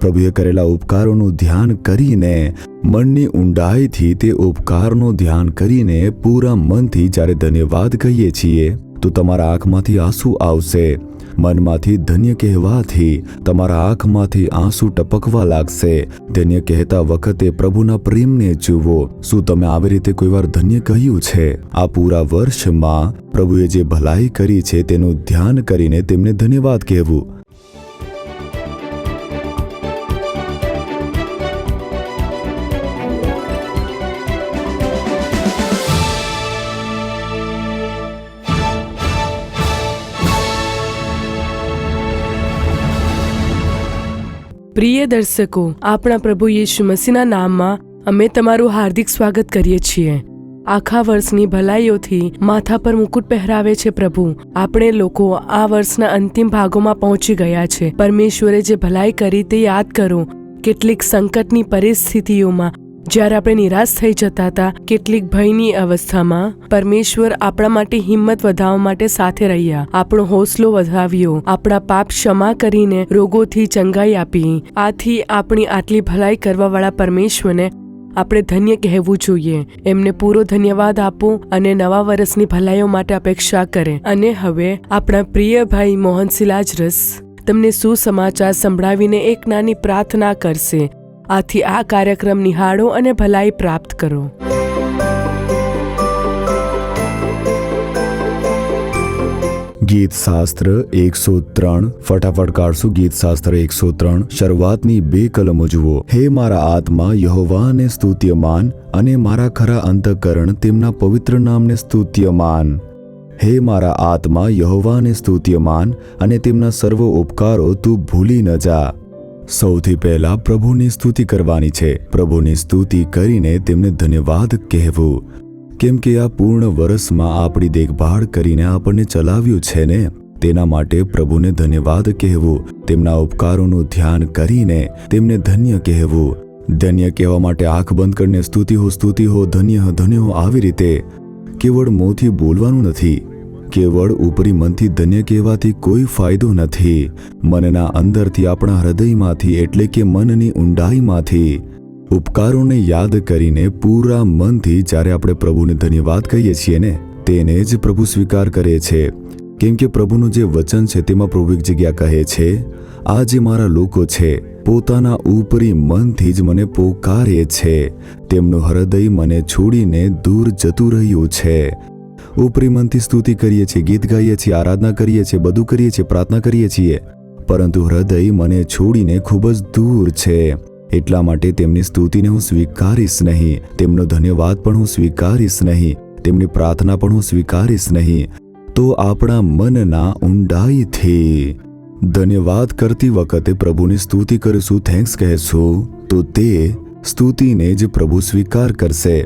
પ્રભુએ કરેલા ઉપકારોનું ધ્યાન કરીને મનની ઊંડાઈથી તે ઉપકારનું ધ્યાન કરીને પૂરા મનથી જ્યારે ધન્યવાદ કહીએ છીએ તો તમારા આંખમાંથી આંસુ આવશે. મનમાંથી ધન્ય કહેવાથી તમારા આંખમાંથી આંસુ ટપકવા લાગશે. ધન્ય કહેતા વખતે પ્રભુના પ્રેમને જુઓ. શું તમે આવી રીતે કોઈ વાર ધન્ય કહ્યું છે? આ પૂરા વર્ષમાં પ્રભુએ જે ભલાઈ કરી છે તેનું ધ્યાન કરીને તેમને ધન્યવાદ કહેવું. પ્રિય દર્શકો, આપણા પ્રભુ યેશુ મસીહના નામમાં અમે તમારું હાર્દિક સ્વાગત કરીએ છીએ. આખા વર્ષની ભલાઈઓથી માથા પર મુકુટ પહેરાવે છે પ્રભુ. આપણે લોકો આ વર્ષના અંતિમ ભાગોમાં પહોંચી ગયા છે. પરમેશ્વરે જે ભલાઈ કરી તે યાદ કરો. કેટલીક સંકટની પરિસ્થિતિઓમાં જ્યારે આપણે નિરાશ થઈ જતા હતા, કેટલીક ભયની અવસ્થામાં પરમેશ્વર આપણા માટે હિંમત વધારવા માટે સાથે રહ્યા, આપણો હૌસલો વધાવ્યો, આપણા પાપ ક્ષમા કરીને રોગોથી ચંગાઈ આપી. આથી આપણી આટલી ભલાઈ કરવાવાળા પરમેશ્વરને આપણે ધન્ય કહેવું જોઈએ. એમને પૂરો ધન્યવાદ આપો અને નવા વર્ષની ભલાઈઓ માટે અપેક્ષા કરે. અને હવે આપણા પ્રિય ભાઈ મોહનસિંહ લાજરસ તમને સુસમાચાર સંભળાવીને એક નાની પ્રાર્થના કરશે. આથી આ કાર્યક્રમ નિહાળો અને ભલાઈ પ્રાપ્ત કરો. ગીત શાસ્ત્ર 103. ફટાફટ કાઢશું ગીત શાસ્ત્ર 103. શરૂઆતની 2 કલમો જુઓ. હે મારા આત્મા યહોવાને સ્તુત્યમાન, અને મારા ખરા અંતઃકરણ તેમના પવિત્ર નામને સ્તુત્યમાન. હે મારા આત્મા યહોવાને સ્તુત્યમાન, અને તેમના સર્વ ઉપકારો તું ભૂલી ન જા. સૌથી પહેલા પ્રભુની સ્તુતિ કરવાની છે. પ્રભુની સ્તુતિ કરીને તેમને ધન્યવાદ કહેવું. કેમ કે આ પૂર્ણ વર્ષમાં આપણી દેખભાળ કરીને આપણને ચલાવ્યું છે ને, તેના માટે પ્રભુને ધન્યવાદ કહેવું. તેમના ઉપકારોનું ધ્યાન કરીને તેમને ધન્ય કહેવું. ધન્ય કહેવા માટે આંખ બંધ કરીને સ્તુતિ હો, ધન્ય ધન્ય હો, આવી રીતે કેવળ મોંથી બોલવાનું નથી. કેવળ ઉપરી મનથી ધન્ય કહેવાથી કોઈ ફાયદો નથી. મનના અંદરથી, આપણા હૃદયમાંથી, એટલે કે મનની ઊંડાઈમાંથી ઉપકારોને યાદ કરીને પૂરા મનથી જ્યારે આપણે પ્રભુને ધન્યવાદ કહીએ છીએ ને, તેને જ પ્રભુ સ્વીકાર કરે છે. કેમ કે પ્રભુનું જે વચન છે તેમાં પ્રભુ એક જગ્યા કહે છે, આ જે મારા લોકો છે પોતાના ઉપરી મનથી જ મને પોકારે છે, તેમનું હૃદય મને છોડીને દૂર જતું રહ્યું છે. ઉપરી મનથી સ્તુતિ કરીએ છીએ, ગીત ગાઈએ છીએ, આરાધના કરીએ છીએ, બધું કરીએ છીએ, પ્રાર્થના કરીએ છીએ, પરંતુ હૃદય મને છોડીને ખૂબ જ દૂર છે. એટલા માટે તેમની સ્તુતિને હું સ્વીકારીશ નહીં, તેમનો ધન્યવાદ પણ હું સ્વીકારીશ નહીં, તેમની પ્રાર્થના પણ હું સ્વીકારીશ નહીં. તો આપણા મનના ઊંડાઈથી ધન્યવાદ કરતી વખતે પ્રભુની સ્તુતિ કરીશું, થેન્ક્સ કહેશું, તો તે સ્તુતિને જ પ્રભુ સ્વીકાર કરશે.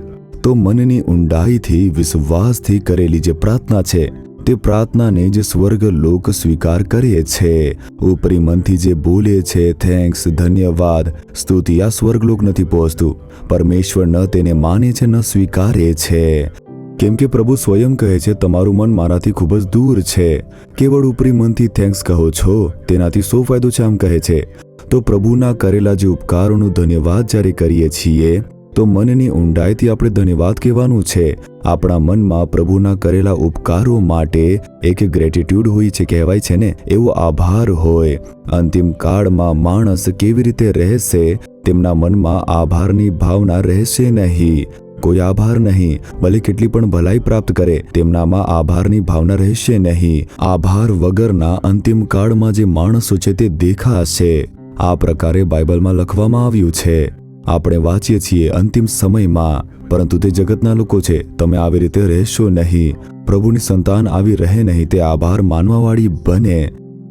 તો મનની ઊંડાઈથી વિશ્વાસથી કરેલી જે પ્રાર્થના છે તે પ્રાર્થનાને જ સ્વર્ગ લોક સ્વીકાર કરે છે. ઉપરી મનથી જે બોલે છે થેન્ક્સ, ધન્યવાદ, સ્તુતિ, આ સ્વર્ગલોક નથી પહોંચતું. પરમેશ્વર ન તેને માને છે ન સ્વીકારે છે. કેમ કે પ્રભુ સ્વયં કહે છે, તમારું મન મારાથી ખૂબ જ દૂર છે. કેવળ ઉપરી મનથી થેન્ક્સ કહો છો તેનાથી શું ફાયદો છે, આમ કહે છે. તો પ્રભુના કરેલા જે ઉપકારોનું ધન્યવાદ જ્યારે કરીએ છીએ તો મનની ઊંડાઈથી આપણે ધન્યવાદ કહેવાનું છે. આપણા મનમાં પ્રભુના કરેલા ઉપકારો માટે એક ગ્રેટિટ્યુડ હોય છે, કહેવાય છે ને, એવો આભાર હોય. અંતિમ કાળમાં માણસ કેવી રીતે રહેશે, તેમના મનમાં આભારની ભાવના રહેશે નહીં. કોઈ આભાર નહીં, ભલે કેટલી પણ ભલાઈ પ્રાપ્ત કરે, તેમનામાં આભારની ભાવના રહેશે નહીં. આભાર વગરના અંતિમ કાળમાં જે માણસો છે તે દેખાશે. આ પ્રકારે બાઇબલમાં લખવામાં આવ્યું છે. આપણે વાંચીએ છીએ અંતિમ સમયમાં, પરંતુ તે જગતના લોકો છે, તમે આવી રીતે રહેશો નહીં. પ્રભુની સંતાન આવી રહે નહીં, તે આભાર માનવાવાળી બને.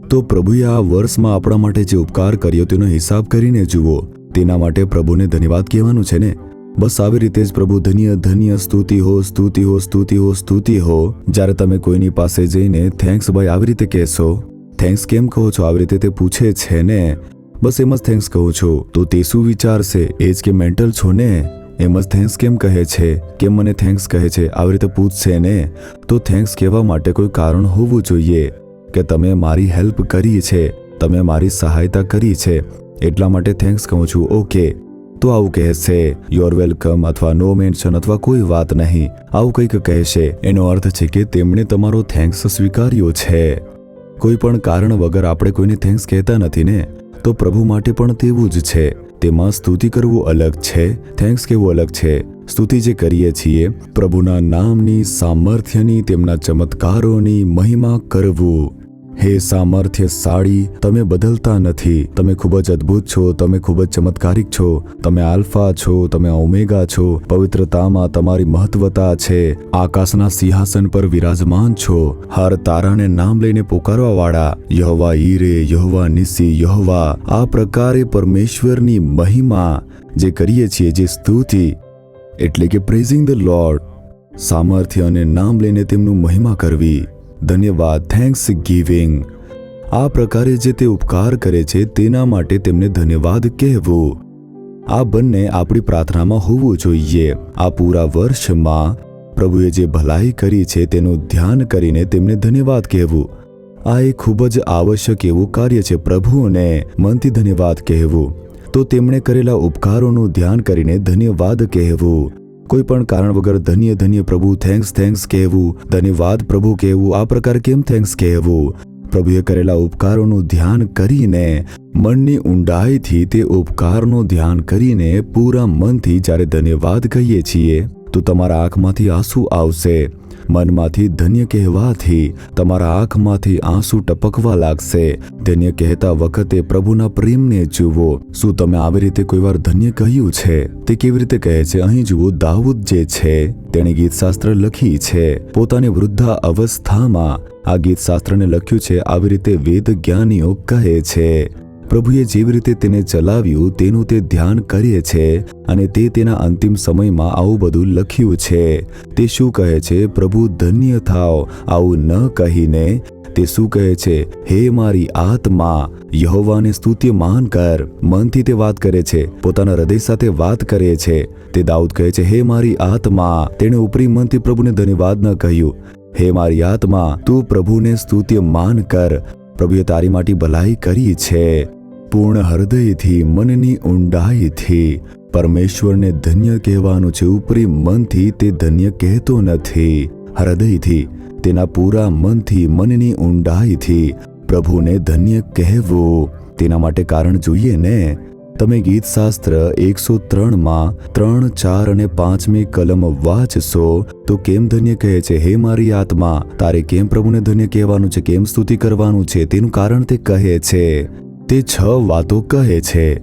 તો પ્રભુએ આ વર્ષમાં આપણા માટે જે ઉપકાર કર્યો તેનો હિસાબ કરીને જુઓ. તેના માટે પ્રભુને ધન્યવાદ કહેવાનું છે ને. બસ આવી રીતે જ પ્રભુ ધન્ય ધન્ય, સ્તુતિ હો, સ્તુતિ હો, સ્તુતિ હો, સ્તુતિ હો. જ્યારે તમે કોઈની પાસે જઈને થેન્ક્સ ભાઈ આવી રીતે કહેશો, થેન્ક્સ કેમ કહો છો, આવી રીતે તે પૂછે છે ને, બસ એમ જ થેન્ક્સ કહું છું, તો તે શું વિચારશે, એ જ કે મેન્ટલ છો ને, એમ જ થેન્ક્સ કેમ કહે છે, કેમ મને થેન્ક્સ કહે છે, આવી રીતે પૂછશે ને. તો થેન્ક્સ કહેવા માટે કોઈ કારણ હોવું જોઈએ કે તમે મારી હેલ્પ કરી છે, તમે મારી સહાયતા કરી છે. એટલા માટે થેન્ક્સ કહું છું. ઓકે, તો આવું કહેશે, યોર વેલકમ અથવા નો મેન્શન અથવા કોઈ વાત નહીં, આવું કંઈક કહેશે. એનો અર્થ છે કે તેમણે તમારો થેન્ક્સ સ્વીકાર્યો છે. કોઈ પણ કારણ વગર આપણે કોઈને થેન્ક્સ કહેતા નથી ને, તો પ્રભુ માટે પણ તેવું જ છે. તેમાં સ્તુતિ કરવું અલગ છે, થેન્ક્સ કહેવું અલગ છે. સ્તુતિ જે કરીએ છીએ, પ્રભુના નામની, સામર્થ્યની, તેમના ચમત્કારોની મહિમા કરવું. હે સામર્થ્યશાળી, તમે બદલતા નથી, તમે ખૂબ જ અદ્ભુત છો, તમે ખૂબ જ ચમત્કારિક છો, તમે આલ્ફા છો, તમે ઓમેગા છો, પવિત્રતામાં તમારી મહત્વતા છે, આકાશના સિંહાસન પર વિરાજમાન છો, હર તારાને નામ લઈને પુકારવા વાળા, યહોવા ઈરે, યહોવા નિસી, યહોવા. આ પ્રકારે પરમેશ્વરની મહિમા જે કરીએ છીએ, જે સ્તુતિ એટલે કે પ્રેઝિંગ ધ લોર્ડ, સામર્થ્ય અને નામ લઈને તેમનું મહિમા કરવી. ધન્યવાદ, થેન્ક્સ ગિવિંગ. આ પ્રકારે જે તે ઉપકાર કરે છે તેના માટે તેમને ધન્યવાદ કહેવું. આ બંને આપણી પ્રાર્થનામાં હોવું જોઈએ. આ પૂરા વર્ષમાં પ્રભુએ જે ભલાઈ કરી છે તેનું ધ્યાન કરીને તેમને ધન્યવાદ કહેવું. આ એક ખૂબ જ આવશ્યક એવું કાર્ય છે, પ્રભુને મનથી ધન્યવાદ કહેવું. તો તેમણે કરેલા ઉપકારોનું ધ્યાન કરીને ધન્યવાદ કહેવું. કોઈ પણ કારણ વગર ધન્ય ધન્ય પ્રભુ, થેન્ક્સ થેન્ક્સ કહેવું, ધન્યવાદ પ્રભુ કહેવું, આ પ્રકાર કેમ થેન્ક્સ કહેવું? પ્રભુએ કરેલા ઉપકારોનું ધ્યાન કરીને, મનની ઊંડાઈથી તે ઉપકારનું ધ્યાન કરીને પૂરા મનથી જ્યારે ધન્યવાદ કહીએ છીએ તો તમારા આંખમાંથી આંસુ આવશે. મનમાંથી ધન્ય કહેવાથી તમારા આંખમાંથી આંસુ ટપકવા લાગશે. ધન્ય કહેતા વખતે પ્રભુના પ્રેમને જુઓ. શું તમે આવી રીતે કોઈ વાર ધન્ય કહ્યું છે? તે કેવી રીતે કહે છે? અહીં જુઓ, દાઉદ જે છે તેણે ગીતશાસ્ત્ર લખી છે. પોતાની વૃદ્ધા અવસ્થામાં આ ગીતશાસ્ત્રને લખ્યું છે. આવી રીતે વેદ જ્ઞાનીઓ કહે છે. પ્રભુએ જેવી રીતે તેને ચલાવ્યું તેનું તે ધ્યાન કરે છે અને તે તેના અંતિમ સમયમાં આવું બધું લખ્યું છે. તે શું કહે છે? પ્રભુ ધન્ય થાઓ, આવું ન કહીને તે શું કહે છે? હે મારી આત્મા, યહોવાને સ્તુત્યમાન કર. મનથી તે વાત કરે છે, પોતાના હૃદય સાથે વાત કરે છે. તે દાઉદ કહે છે, હે મારી આત્મા. તેણે ઉપરી મનથી પ્રભુને ધન્યવાદ ન કહ્યું. હે મારી આત્મા, તું પ્રભુને સ્તુત્યમાન કર. પ્રભુએ તારી માટે ભલાઈ કરી છે. પૂર્ણ હૃદયથી, મનની ઊંડાઈથી પરમેશ્વરને ધન્ય કહેવાનું છે. ઉપરી મનથી તે ધન્ય કહેતો નથી, હૃદયથી, તેના પૂરા મનથી, મનની ઊંડાઈથી પ્રભુને ધન્ય કહેવું. તેના માટે કારણ જોઈએ ને. તમે ગીતશાસ્ત્ર 103માં 3, 4 અને 5મી કલમ વાંચશો તો કેમ ધન્ય કહે છે? હે મારી આત્મા, તારે કેમ પ્રભુને ધન્ય કહેવાનું છે, કેમ સ્તુતિ કરવાનું છે? તેનું કારણ તે કહે છે. તે 6 વાતો કહે છે.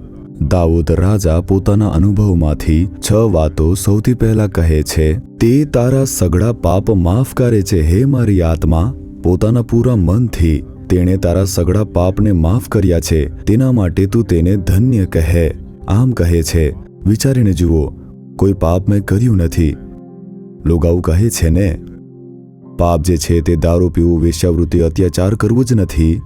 દાઉદ રાજા પોતાના અનુભવમાંથી 6 વાતો સૌથી પહેલા કહે છે. તે તારા સઘળા પાપ માફ કરે છે. હે મારી આત્મા, પોતાના પૂરા મનથી તેણે તારા સઘળા પાપને માફ કર્યા છે, તેના માટે તું તેને ધન્ય કહે. આમ કહે છે. વિચારીને જુઓ, કોઈ પાપ મેં કર્યું નથી. લોકો આવું કહે છે ને. પાપ જે છે તે દારૂ પીવું, વેશ્યાવૃત્તિ, અત્યાચાર કરવું જ નથી.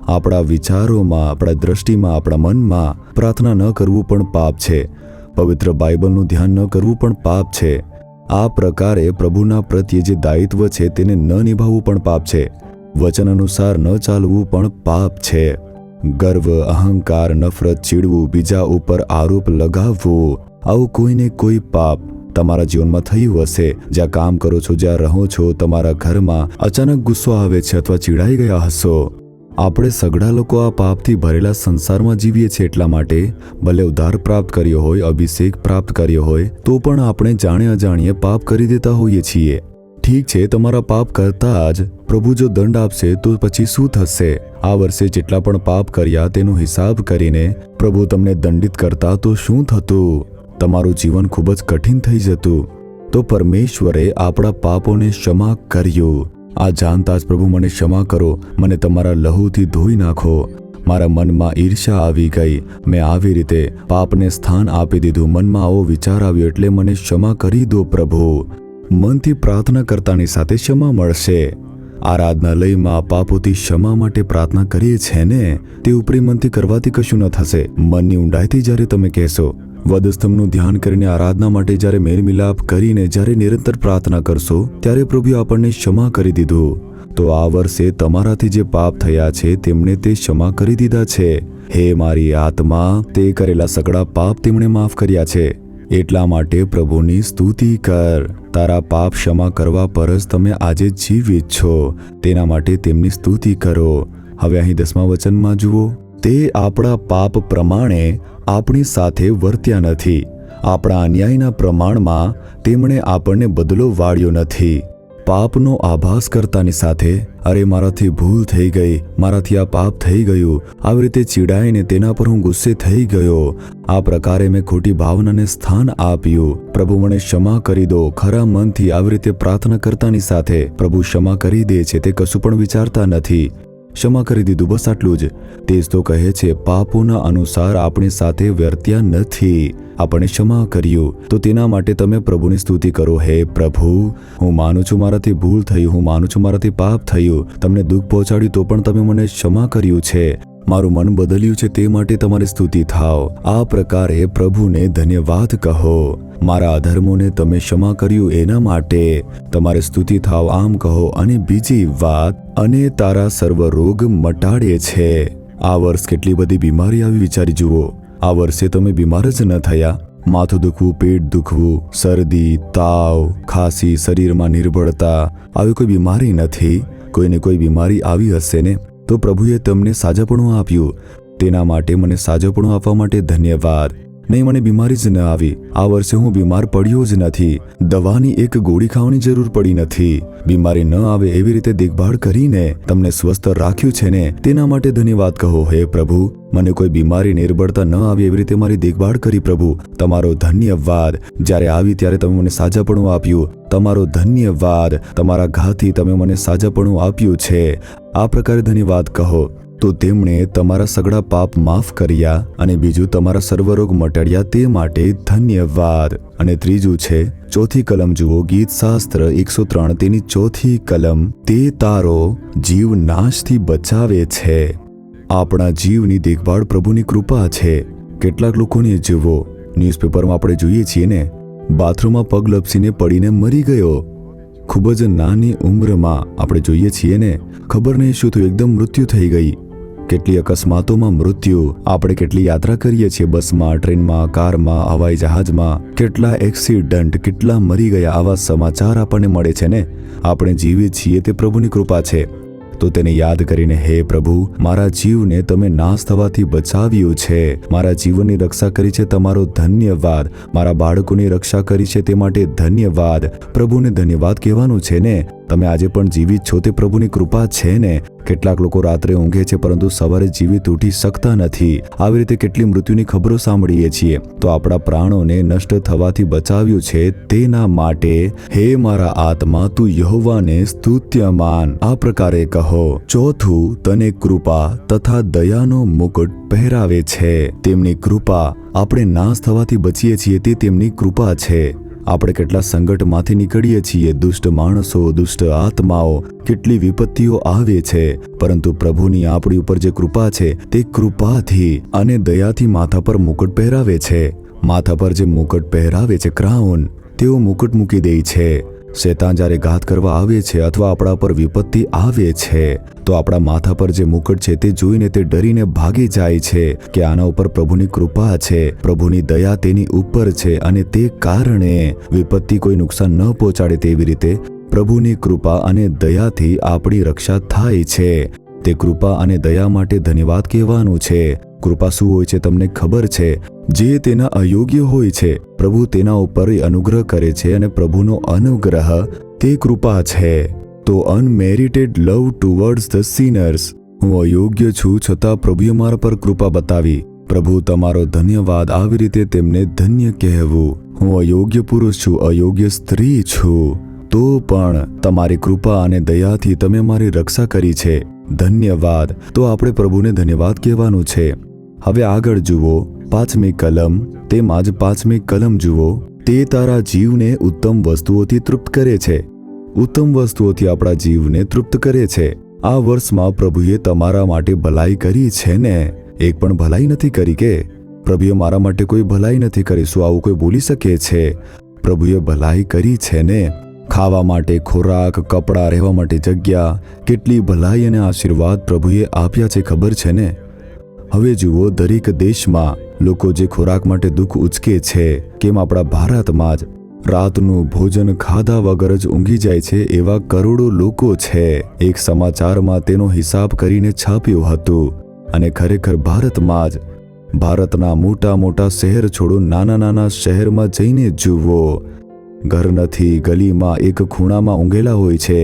આપણા વિચારોમાં, આપણા દ્રષ્ટિમાં, આપણા મનમાં પ્રાર્થના ન કરવું પણ પાપ છે. પવિત્ર બાઇબલનું ધ્યાન ન કરવું પણ પાપ છે. આ પ્રકારે પ્રભુના પ્રત્યે જે દાયિત્વ છે તેને ન નિભાવવું પણ પાપ છે. વચન અનુસાર ન ચાલવું પણ પાપ છે. ગર્વ, અહંકાર, નફરત, ચીડવું, બીજા ઉપર આરોપ લગાવવું, આવું કોઈને કોઈ પાપ તમારા જીવનમાં થયું હશે. જ્યાં કામ કરો છો, જ્યાં રહો છો, તમારા ઘરમાં અચાનક ગુસ્સો આવે છે અથવા ચીડાઈ ગયા હશો. આપણે સઘળા લોકો આ પાપથી ભરેલા સંસારમાં જીવીએ છીએ. એટલા માટે ભલે ઉદ્ધાર પ્રાપ્ત કર્યો હોય, અભિષેક પ્રાપ્ત કર્યો હોય, તો પણ આપણે જાણે અજાણીએ પાપ કરી દેતા હોઈએ છીએ. ઠીક છે, તમારા પાપ કરતા જ પ્રભુ જો દંડ આપશે તો પછી શું થશે? આ વર્ષે જેટલા પણ પાપ કર્યા તેનો હિસાબ કરીને પ્રભુ તમને દંડિત કરતા તો શું થતું? તમારું જીવન ખૂબ જ કઠિન થઈ જતું. તો પરમેશ્વરે આપણા પાપોને ક્ષમા કર્યું. આ જાણતા જ પ્રભુ મને ક્ષમા કરો, મને તમારા લહુથી ધોઈ નાખો. મારા મનમાં ઈર્ષ્યા આવી ગઈ, મેં આવી રીતે પાપને સ્થાન આપી દીધું. મનમાં આવો વિચાર આવ્યો એટલે મને ક્ષમા કરી દો પ્રભુ. મનથી પ્રાર્થના કરતાની સાથે ક્ષમા મળશે. આરાધનાલયમાં પાપોથી ક્ષમા માટે પ્રાર્થના કરીએ છીએ ને, તે ઉપરી મનથી કરવાથી કશું ન થશે. મનની ઊંડાઈથી જ્યારે તમે કહેશો, વધસ્તંભનું ધ્યાન કરીને આરાધના માટે જ્યારે મેલમિલાપ કરીને જ્યારે નિરંતર પ્રાર્થના કરશો, ત્યારે પ્રભુએ આપણને ક્ષમા કરી દીધું. તો આ વર્ષે તમારાથી જે પાપ થયા છે તેમણે તે ક્ષમા કરી દીધા છે. હે મારી આત્મા, તે કરેલા સગળા પાપ તેમણે માફ કર્યા છે. એટલા માટે પ્રભુની સ્તુતિ કર. તારા પાપ ક્ષમા કરવા પર જ તમે આજે જીવિત છો. તેના માટે તેમની સ્તુતિ કરો. હવે અહીં 10મા વચનમાં જુઓ, તે આપણા પાપ પ્રમાણે આપણી સાથે વર્ત્યા નથી. આપણા અન્યાયના પ્રમાણમાં તેમણે આપણને બદલો વાળ્યો નથી. પાપનો આભાસ કરતાની સાથે, અરે મારાથી ભૂલ થઈ ગઈ, મારાથી આ પાપ થઈ ગયું, આવી રીતે ચીડાઈને તેના પર હું ગુસ્સે થઈ ગયો, આ પ્રકારે મેં ખોટી ભાવનાને સ્થાન આપ્યું, પ્રભુ મને ક્ષમા કરી દો. ખરા મનથી આવી રીતે પ્રાર્થના કરતાની સાથે પ્રભુ ક્ષમા કરી દે છે. તે કશું પણ વિચારતા નથી. ક્ષમા કરી દીધું, બસ આટલું જ. તે જ તો કહે છે, પાપોના અનુસાર આપણી સાથે વર્ત્યા નથી, આપણે ક્ષમા કર્યું. તો તેના માટે તમે પ્રભુની સ્તુતિ કરો. હે પ્રભુ, હું માનું છું મારાથી ભૂલ થયું, હું માનું છું મારાથી પાપ થયું, તમને દુઃખ પહોંચાડ્યું તો પણ તમે મને ક્ષમા કર્યું છે, મારું મન બદલ્યું છે, તે માટે તમારી સ્તુતિ થાવ. આ પ્રકારે પ્રભુને ધન્યવાદ કહો. મારા અધર્મોને તમે ક્ષમા કર્યું એના માટે તમારે સ્તુતિ થાવ, આમ કહો. અને બીજી વાત, અને તારા સર્વ રોગ મટાડે છે. આ વર્ષ કેટલી બધી બીમારી આવી વિચારી જુઓ. આ વર્ષે તમે બીમાર જ ન થયા. માથું દુખવું, પેટ દુખવું, શરદી, તાવ, ખાંસી, શરીરમાં નિર્બળતા, આવી કોઈ બીમારી નથી. કોઈને કોઈ બીમારી આવી હશે ને, તો પ્રભુએ તમને સાજાપણું આપ્યું. તેના માટે મને સાજાપણું આપવા માટે ધન્યવાદ. નહીં, મને બીમારી જ ન આવી. આ વર્ષે હું બીમાર પડ્યો જ નથી. દવાની એક ગોળી ખાવાની જરૂર પડી નથી. બીમારી ન આવે એવી રીતે દેખભાળ કરીને તમને સ્વસ્થ રાખ્યું છે ને, તેના માટે ધન્યવાદ કહો. હે પ્રભુ, મને કોઈ બીમારી, નિર્બળતા ન આવી એવી રીતે મારી દેખભાળ કરી. પ્રભુ, તમારો ધન્યવાદ. જ્યારે આવી ત્યારે તમે મને સાજાપણું આપ્યું. તમારો ધન્યવાદ. તમારા ઘાથી તમે મને સાજાપણું આપ્યું છે. આ પ્રકારે ધન્યવાદ કહો. તો તેમણે તમારા સગળા પાપ માફ કર્યા, અને બીજું તમારા સર્વરોગ મટાડ્યા, તે માટે ધન્યવાદ. અને ત્રીજું છે, 4થી કલમ જુઓ, ગીત શાસ્ત્ર 103 તેની 4થી કલમ, તે તારો જીવ નાશથી બચાવે છે. આપણા જીવની દેખભાળ પ્રભુની કૃપા છે. કેટલાક લોકોને જુઓ, ન્યૂઝપેપરમાં આપણે જોઈએ છીએ ને, બાથરૂમમાં પગ લપસીને પડીને મરી ગયો. ખૂબ જ નાની ઉંમરમાં આપણે જોઈએ છીએ ને, ખબર નહીં શું થયું, એકદમ મૃત્યુ થઈ ગઈ. કેટલી અકસ્માતોમાં મૃત્યુ. આપણે કેટલી યાત્રા કરીએ છીએ, બસમાં, ટ્રેનમાં, કારમાં, હવાઈ જહાજમાં, કેટલા એક્સિડન્ટ, કેટલા મરી ગયા, આવા સમાચાર આપણને મળે છે ને. આપણે જીવીએ છીએ તે પ્રભુની કૃપા છે. તો તેને યાદ કરીને, હે પ્રભુ, મારા જીવને તમે નાશ થવાથી બચાવ્યું છે, મારા જીવનની રક્ષા કરી છે, તમારો ધન્યવાદ. મારા બાળકોની રક્ષા કરી છે, તે માટે ધન્યવાદ. પ્રભુને ધન્યવાદ કહેવાનું છે ને. તમે આજે પણ જીવિત છો, તે પ્રભુની કૃપા છે ને. કેટલાક લોકો રાત્રે ઊંઘે છે પરંતુ સવારે જીવિત ઉઠી શકતા નથી. આવી રીતે કેટલી મૃત્યુની ખબરો સાંભળીએ છીએ. તો આપણા પ્રાણોને નષ્ટ થવાથી બચાવ્યું છે, તેના માટે હે મારા આત્મા, તું યહોવાને સ્તુત્યમાન. આ પ્રકારે કહો. 4થું, તને કૃપા તથા દયાનો મુકુટ પહેરાવે છે. તેમની કૃપા. આપણે નાશ થવાથી બચીએ છીએ, તે તેમની કૃપા છે. આપણે કેટલા સંકટમાંથી નીકળીએ છીએ. દુષ્ટ માણસો, દુષ્ટ આત્માઓ, કેટલી વિપત્તિઓ આવે છે, પરંતુ પ્રભુની આપણી ઉપર જે કૃપા છે, તે કૃપાથી અને દયાથી માથા પર મુકુટ પહેરાવે છે. માથા પર જે મુકુટ પહેરાવે છે, ક્રાઉન, તેઓ મુકુટ મૂકી દે છે. શેતાન જ્યારે ઘાત કરવા આવે છે અથવા આપણા પર વિપત્તિ આવે છે, તો આપણા માથા પર જે મુકુટ છે તે જોઈને તે ડરીને ભાગી જાય છે કે આના ઉપર પ્રભુની કૃપા છે, પ્રભુની દયા તેની ઉપર છે, અને તે કારણે વિપત્તિ કોઈ નુકસાન ન પહોંચાડે તેવી રીતે પ્રભુની કૃપા અને દયાથી આપણી રક્ષા થાય છે. તે કૃપા અને દયા માટે ધન્યવાદ કહેવાનું છે. કૃપા શું હોય છે તમને ખબર છે? જે તેના અયોગ્ય હોય છે, પ્રભુ તેના ઉપર અનુગ્રહ કરે છે, અને પ્રભુનો અનુગ્રહ તે કૃપા છે. તો અનમેરિટેડ લવ ટુવર્ડ્સ ધ સિનર્સ. હું અયોગ્ય છું, છતાં પ્રભુએ મારા પર કૃપા બતાવી. પ્રભુ તમારો ધન્યવાદ. આવી રીતે તેમને ધન્ય કહેવું. હું અયોગ્ય પુરુષ છું, અયોગ્ય સ્ત્રી છું, તો પણ તમારી કૃપા અને દયાથી તમે મારી રક્ષા કરી છે. ધન્યવાદ. તો આપણે પ્રભુને ધન્યવાદ કહેવાનું છે. હવે આગળ જુઓ, 5મી કલમ, તેમાં જ 5મી કલમ જુઓ. તે તારા જીવને ઉત્તમ વસ્તુઓથી તૃપ્ત કરે છે. ઉત્તમ વસ્તુઓથી આપણા જીવને તૃપ્ત કરે છે. આ વર્ષમાં પ્રભુએ તમારા માટે ભલાઈ કરી છે ને? એક પણ ભલાઈ નથી કરી કે? પ્રભુએ મારા માટે કોઈ ભલાઈ નથી કરી. શું આવું કોઈ બોલી શકે છે? પ્રભુએ ભલાઈ કરી છે ને? ખાવા માટે ખોરાક, કપડાં, રહેવા માટે જગ્યા, કેટલી ભલાઈ અને આશીર્વાદ પ્રભુએ આપ્યા છે ખબર છે ને? હવે જુઓ, દરેક દેશમાં લોકો જે ખોરાક માટે દુઃખ ઉચકે છે, કેમ આપણા ભારતમાં જ રાતનું ભોજન ખાધા વગર જ ઊંઘી જાય છે એવા કરોડો લોકો છે. એક સમાચારમાં તેનો હિસાબ કરીને છાપ્યું હતું. અને ખરેખર ભારતમાં જ, ભારતના મોટા મોટા શહેર છોડો, નાના નાના શહેરમાં જઈને જુઓ, ઘર નથી, ગલીમાં એક ખૂણામાં ઊંઘેલા હોય છે,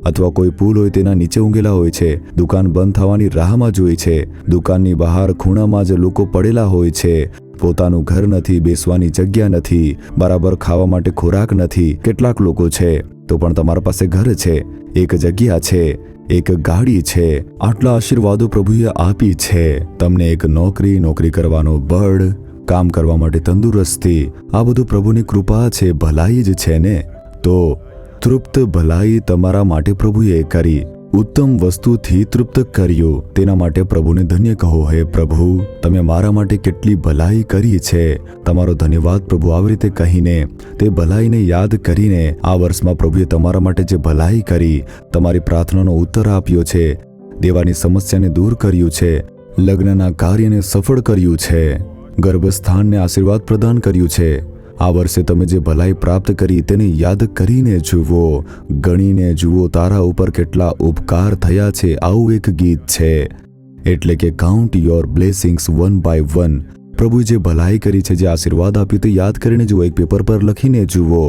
અથવા કોઈ પુલ હોય તેના નીચે ઊંઘેલા હોય છે. દુકાન બંધ થવાની રાહમાં જ હોય છે. દુકાનની બહાર ખૂણામાં જ લોકો પડેલા હોય છે. પોતાનું ઘર નથી, બેસવાની જગ્યા નથી, બરાબર ખાવા માટે ખોરાક નથી. કેટલાક લોકો છે તો પણ તમારા પાસે ઘર છે, એક જગ્યા છે, એક ગાડી છે. આટલા આશીર્વાદો પ્રભુએ આપી છે. તમને એક નોકરી કરવાનો બળ, કામ કરવા માટે તંદુરસ્તી, આ બધું પ્રભુની કૃપા છે, ભલાઈ જ છે ને? તો તૃપ્ત ભલાઈ તમારા માટે પ્રભુએ કરી, ઉત્તમ વસ્તુથી તૃપ્ત કર્યું. તેના માટે પ્રભુને ધન્ય કહો. હે પ્રભુ, તમે મારા માટે કેટલી ભલાઈ કરી છે. તમારો ધન્યવાદ પ્રભુ. આવી રીતે કહીને, તે ભલાઈને યાદ કરીને, આ વર્ષમાં પ્રભુએ તમારા માટે જે ભલાઈ કરી, તમારી પ્રાર્થનાનો ઉત્તર આપ્યો છે, દેવાની સમસ્યાને દૂર કર્યું છે, લગ્નના કાર્યને સફળ કર્યું છે, ગર્ભસ્થાનને આશીર્વાદ પ્રદાન કર્યું છે. આ વર્ષે તમે જે ભલાઈ પ્રાપ્ત કરી તેને યાદ કરીને જુઓ, ગણીને જુઓ, તારા ઉપર કેટલા ઉપકાર થયા છે. આવું એક ગીત છે, એટલે કે count your blessings one by one. પ્રભુએ જે ભલાઈ કરી છે, જે આશીર્વાદ આપ્યું તે યાદ કરીને જુઓ, એક પેપર પર લખીને જુઓ.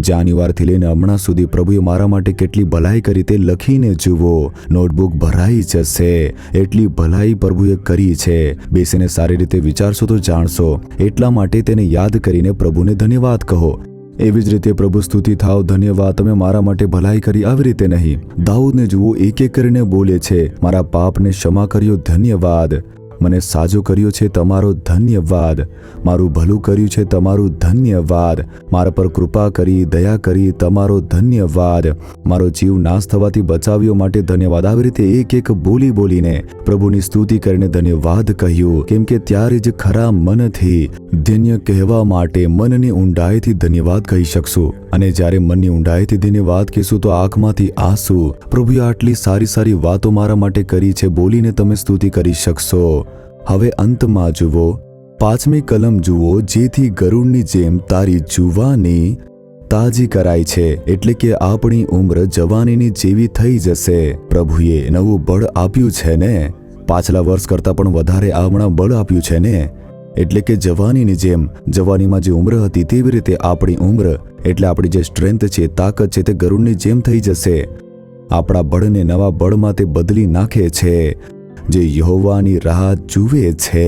જાન્યુઆરીથી લઈને હમણાં સુધી પ્રભુએ મારા માટે કેટલી ભલાઈ કરી તે લખીને જુઓ. નોટબુક ભરાઈ જશે. એટલી ભલાઈ પ્રભુએ કરી છે. બેસીને સારી રીતે વિચારશો તો જાણશો. એટલા માટે તેને યાદ કરીને પ્રભુને ધન્યવાદ કહો. એવી જ રીતે પ્રભુ સ્તુતિ થાવ, ધન્યવાદ, તમે મારા માટે ભલાઈ કરી. આવી રીતે નહીં. દાઉદને જુઓ, એક એક કરીને બોલે છે, મારા પાપને ક્ષમા કર્યો, ધન્યવાદ. મને સાજો કર્યો છે, તમારો ધન્યવાદ. મારું ભલું કર્યું છે, તમારું ધન્યવાદ. મારા પર કૃપા કરી, દયા કરી, તમારો ધન્યવાદ. મારો જીવ નાશ થવાથી બચાવ્યો માટે ધન્યવાદ. આવી રીતે એક એક બોલીને પ્રભુની સ્તુતિ કરીને ધન્યવાદ કહ્યું. કેમ કે ત્યારે જ ખરા મનથી ધન્ય કહેવા માટે મનની ઊંડાઈથી ધન્યવાદ કહી શકશું. અને જ્યારે મનની ઊંડાઈથી ધન્યવાદ કહેશું તો આંખમાંથી આંસુ, પ્રભુએ આટલી સારી સારી વાતો મારા માટે કરી છે, બોલીને તમે સ્તુતિ કરી શકશો. હવે અંતમાં જુઓ, 5મી કલમ જુઓ, જેથી ગરુડની જેમ તારી જુવાની તાજી કરાય છે. એટલે કે આપણી ઉંમર જવાનીની જેવી થઈ જશે. પ્રભુએ નવું બળ આપ્યું છે ને? પાછલા વર્ષ કરતાં પણ વધારે હમણાં બળ આપ્યું છે ને? એટલે કે જવાનીની જેમ, જવાનીમાં જે ઉંમર હતી તેવી રીતે આપણી ઉંમર, એટલે આપણી જે સ્ટ્રેન્થ છે, તાકાત છે, તે ગરુડની જેમ થઈ જશે. આપણા બળને નવા બળમાં તે બદલી નાખે છે. જે યહોવાની રાહ જુએ છે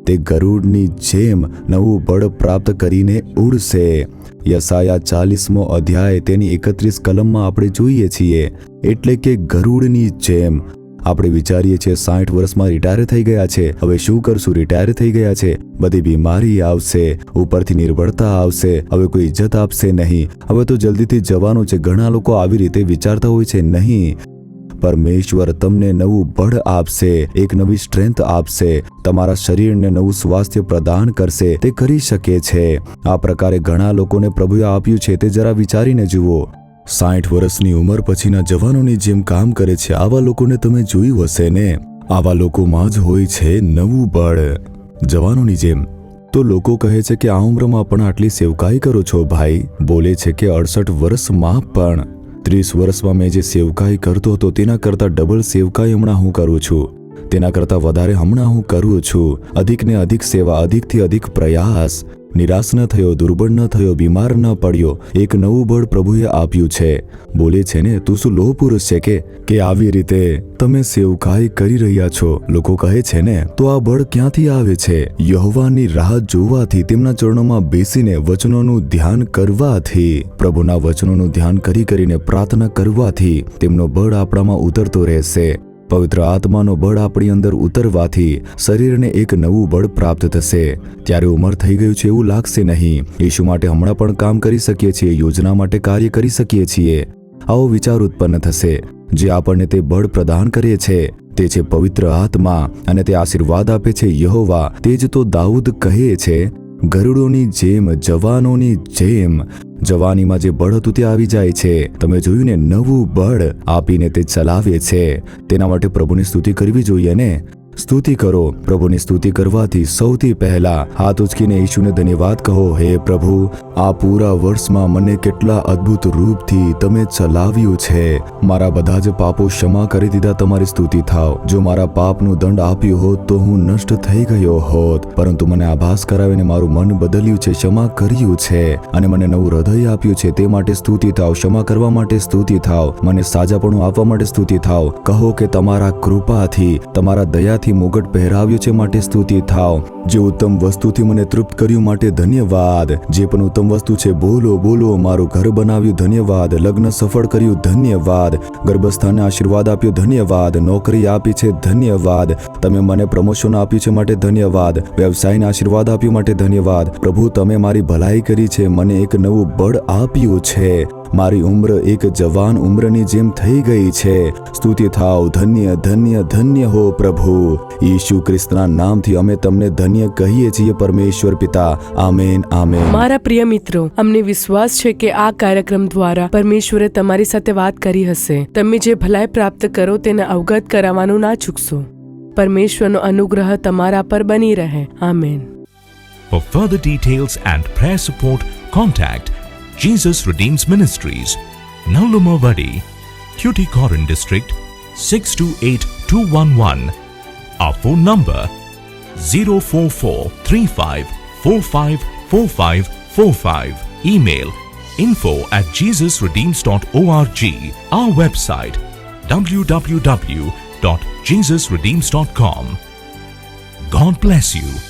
તે ગરુડની જેમ નવું બળ પ્રાપ્ત કરીને ઉડશે. યશાયા 40મો અધ્યાય તેની 31 કલમમાં આપણે જોઈએ છીએ. એટલે કે ગરુડની જેમ. આપણે વિચારીએ છીએ 60 વર્ષમાં રિટાયર થઈ ગયા છે, હવે શું કરશું? રિટાયર થઈ ગયા છે, બધી બીમારી આવશે, ઉપરથી નિર્બળતા આવશે, હવે કોઈ ઇજ્જત આપશે નહીં, હવે તો જલ્દીથી જવાનું છે. ઘણા લોકો આવી રીતે વિચારતા હોય છે. નહીં, પરમેશ્વર તમને નવું બળ આપશે, એક નવી સ્ટ્રેન્થ આપશે, તમારા શરીરને નવું સ્વાસ્થ્ય પ્રદાન કરશે. તે કરી શકે છે. આ પ્રકારે ઘણા લોકોને પ્રભુએ આપ્યું છે. તે જરા વિચારીને જુઓ. 60 વર્ષની ઉંમર પછીના જવાનોની જેમ કામ કરે છે. આવા લોકોને તમે જોયું હશે ને? આવા લોકોમાં જ હોય છે નવું બળ, જવાનોની જેમ. તો લોકો કહે છે કે આ ઉંમરમાં પણ આટલી સેવકાઈ કરો છો ભાઈ. બોલે છે કે 68 વર્ષમાં પણ 30 વર્ષમાં મેં જે સેવકાઈ કરતો હતો તેના કરતાં ડબલ સેવકાઈ હમણાં હું કરું છું. તેના કરતાં વધારે હમણાં હું કરું છું. અધિકને અધિક સેવા, અધિકથી અધિક પ્રયાસ. નિરાશ ન થયો, દુર્બળ ન થયો, બીમાર ન પડ્યો. એક નવું બળ પ્રભુએ આપ્યું છે. બોલે છે ને, તું શું લોહ પુરુષ છે કે આવી રીતે તમે સેવકાઈ કરી રહ્યા છો? લોકો કહે છે ને. તો આ બળ ક્યાંથી આવે છે? યહોવાની રાહ જોવાથી, તેમના ચરણોમાં બેસીને વચનોનું ધ્યાન કરવાથી, પ્રભુના વચનોનું ધ્યાન કરીને પ્રાર્થના કરવાથી તેમનો બળ આપણામાં ઉતરતો રહેશે. પવિત્ર આત્માનો બળ આપણી અંદર ઉતરવાથી શરીરને એક નવું બળ પ્રાપ્ત થશે. ત્યારે ઉંમર થઈ ગયું છે એવું લાગશે નહીં. યીશુ માટે હમણાં પણ કામ કરી શકીએ છીએ, યોજના માટે કાર્ય કરી શકીએ છીએ. આવો વિચાર ઉત્પન્ન થશે. જે આપણને તે બળ પ્રદાન કરે છે તે છે પવિત્ર આત્મા, અને તે આશીર્વાદ આપે છે યહોવા. તે જ તો દાઉદ કહે છે, ગરુડોની જેમ, જવાનોની જેમ. જવાનીમાં જે બળ હતું તે આવી જાય છે. તમે જોયું ને, નવું બળ આપીને તે ચલાવે છે. તેના માટે પ્રભુની સ્તુતિ કરવી જોઈએ ને. સ્તુતિ કરો. પ્રભુની સ્તુતિ કરવાથી સૌથી પહેલા હાથ ઉચકીને ઈશુને ધન્યવાદ કહો. હે પ્રભુ, આ પૂરા વર્ષમાં મને કેટલા અદ્ભુત રૂપથી તમે ચલાવ્યું છે. મારા બધા જ પાપો ક્ષમા કરી દીધા. તમારી સ્તુતિ થાવ. જો મારા પાપનું દંડ આપ્યું હોત તો હું નષ્ટ થઈ ગયો હોત, પરંતુ મને આભાસ કરાવીને મારું મન બદલ્યું છે, ક્ષમા કર્યું છે અને મને નવું હૃદય આપ્યું છે. તે માટે સ્તુતિ થાવ. ક્ષમા કરવા માટે સ્તુતિ થાવ. મને સાજાપણું આપવા માટે સ્તુતિ થાવ. કહો કે તમારા કૃપાથી, તમારા દયાથી મુગટ પહેરાવ્યો છે માટે સ્તુતિ થાવ. જે ઉત્તમ વસ્તુથી મને તૃપ્ત કર્યું માટે ધન્યવાદ. જે પણ ઉત્તમ વસ્તુ છે બોલો બોલો. મારું ઘર બનાવ્યું, ધન્યવાદ. લગ્ન સફળ કર્યું, ધન્યવાદ. ગર્ભસ્થાને આશીર્વાદ આપ્યો, ધન્યવાદ. નોકરી આપી છે, ધન્યવાદ. તમે મને પ્રમોશન આપ્યું છે માટે ધન્યવાદ. વ્યવસાયને આશીર્વાદ આપ્યો માટે ધન્યવાદ. પ્રભુ, તમે મારી ભલાઈ કરી છે. મને એક નવું બળ આપ્યું છે. મારી ઉંમર એક જવાન ઉંમરની જેમ થઈ ગઈ છે. સ્તુતિ થાવ. ધન્ય ધન્ય ધન્ય હો પ્રભુ. ઈસુ ખ્રિસ્તના નામથી અમે તમને ધન્ય કહીએ છીએ પરમેશ્વર પિતા. Amen, amen. મારા પ્રિય મિત્રો, અમને વિશ્વાસ છે કે આ કાર્યક્રમ દ્વારા પરમેશ્વરે તમારી સાથે વાત કરી હશે. તમે જે ભલાઈ પ્રાપ્ત કરો તેને અવગત કરાવવાનું ના ચૂકશો. પરમેશ્વરનો અનુગ્રહ તમારા પર બની રહે. Amen. For further details and prayer support, contact Jesus Redeems Ministries, Nallumavadi, Tuticorin District, 628211. Our phone number 04435454545. Email info@jesusredeems.org. Our website www.jesusredeems.com. God bless you.